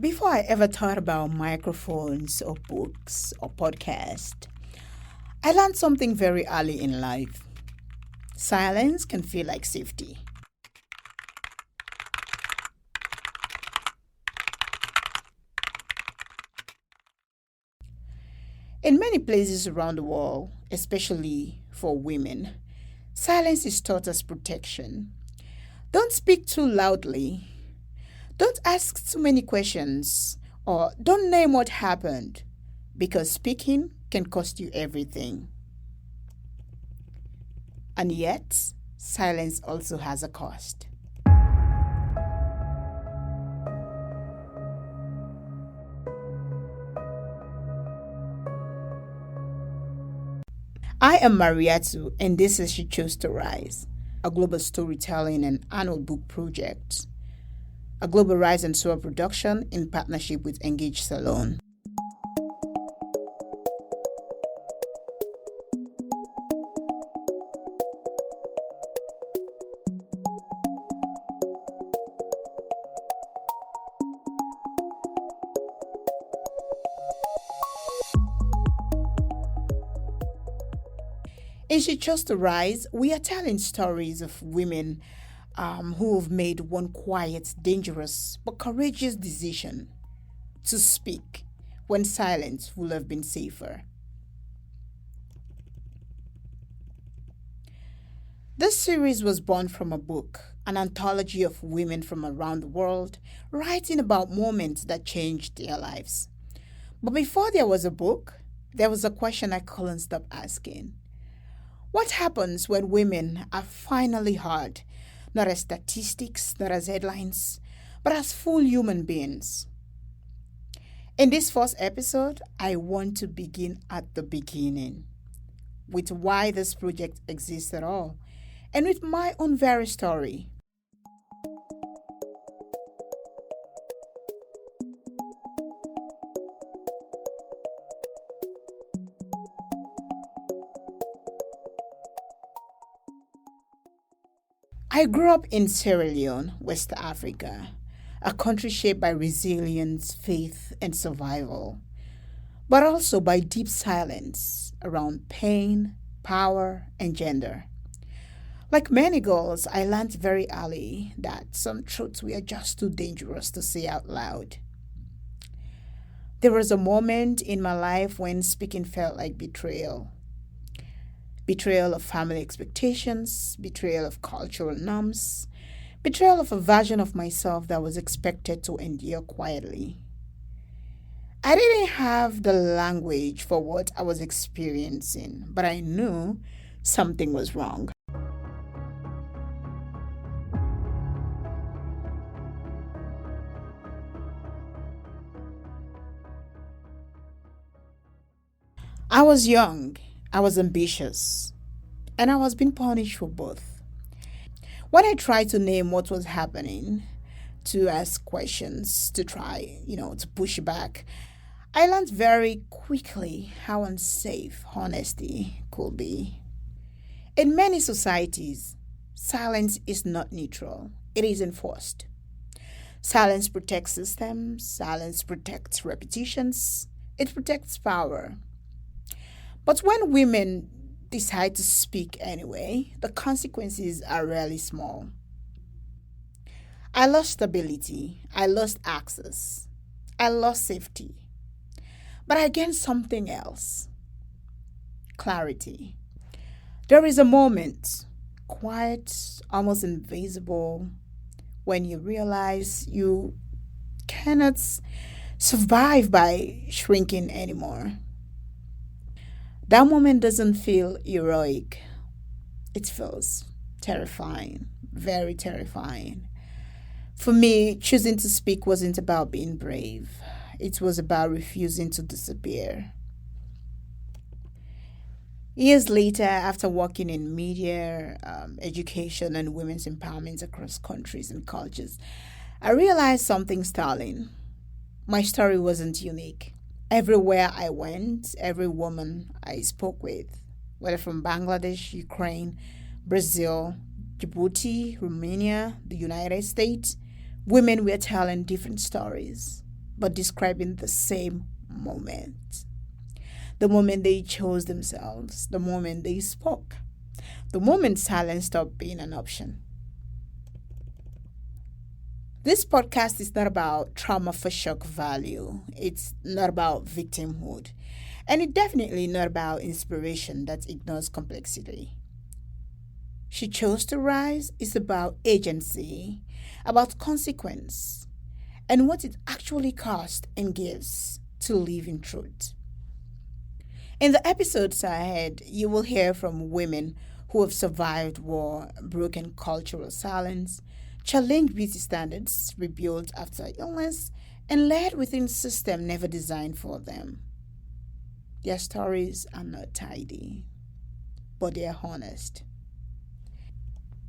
Before I ever thought about microphones or books or podcasts, I learned something very early in life. Silence can feel like safety. In many places around the world, especially for women, silence is taught as protection. Don't speak too loudly. Don't ask too many questions. Or don't name what happened. Because speaking can cost you everything. And yet, silence also has a cost. I am Mariatu, and this is She Chose to Rise, a global storytelling and annual book project, a global Rise and Soar production in partnership with Engage Salone. In She Chose to Rise, we are telling stories of women who have made one quiet, dangerous, but courageous decision to speak when silence would have been safer. This series was born from a book, an anthology of women from around the world writing about moments that changed their lives. But before there was a book, there was a question I couldn't stop asking. What happens when women are finally heard, not as statistics, not as headlines, but as full human beings? In this first episode, I want to begin at the beginning, with why this project exists at all, and with my own very story. I grew up in Sierra Leone, West Africa, a country shaped by resilience, faith, and survival, but also by deep silence around pain, power, and gender. Like many girls, I learned very early that some truths were just too dangerous to say out loud. There was a moment in my life when speaking felt like betrayal. Betrayal of family expectations, betrayal of cultural norms, betrayal of a version of myself that was expected to endure quietly. I didn't have the language for what I was experiencing, but I knew something was wrong. I was young, I was ambitious, and I was being punished for both. When I tried to name what was happening, to ask questions, to try, to push back, I learned very quickly how unsafe honesty could be. In many societies, silence is not neutral, it is enforced. Silence protects systems, silence protects reputations, it protects power. But when women decide to speak anyway, the consequences are rarely small. I lost stability, I lost access, I lost safety. But I gained something else: clarity. There is a moment, quiet, almost invisible, when you realize you cannot survive by shrinking anymore. That moment doesn't feel heroic. It feels terrifying, very terrifying. For me, choosing to speak wasn't about being brave. It was about refusing to disappear. Years later, after working in media, education, and women's empowerment across countries and cultures, I realized something startling. My story wasn't unique. Everywhere I went, every woman I spoke with, whether from Bangladesh, Ukraine, Brazil, Djibouti, Romania, the United States, women were telling different stories, but describing the same moment. The moment they chose themselves, the moment they spoke, the moment silence stopped being an option. This podcast is not about trauma for shock value. It's not about victimhood. And it's definitely not about inspiration that ignores complexity. She chose to rise is about agency, about consequence, and what it actually costs and gives to live in truth. In the episodes ahead, you will hear from women who have survived war, broken cultural silence, challenged beauty standards, rebuilt after illness, and led within systems never designed for them. Their stories are not tidy, but they are honest.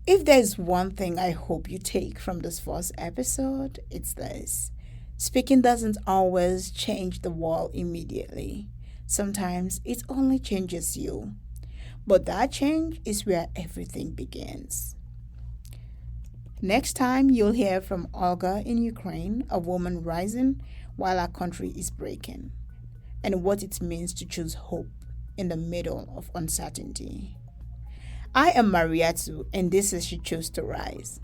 If there's one thing I hope you take from this first episode, it's this. Speaking doesn't always change the world immediately. Sometimes it only changes you. But that change is where everything begins. Next time, you'll hear from Olga in Ukraine, a woman rising while our country is breaking, and what it means to choose hope in the middle of uncertainty. I am Mariatu, and this is She Chose to Rise,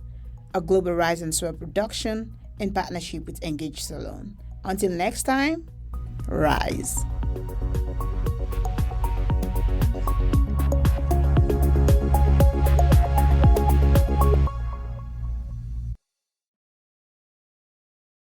a global Rise and Soar production in partnership with Engage Salone. Until next time, rise.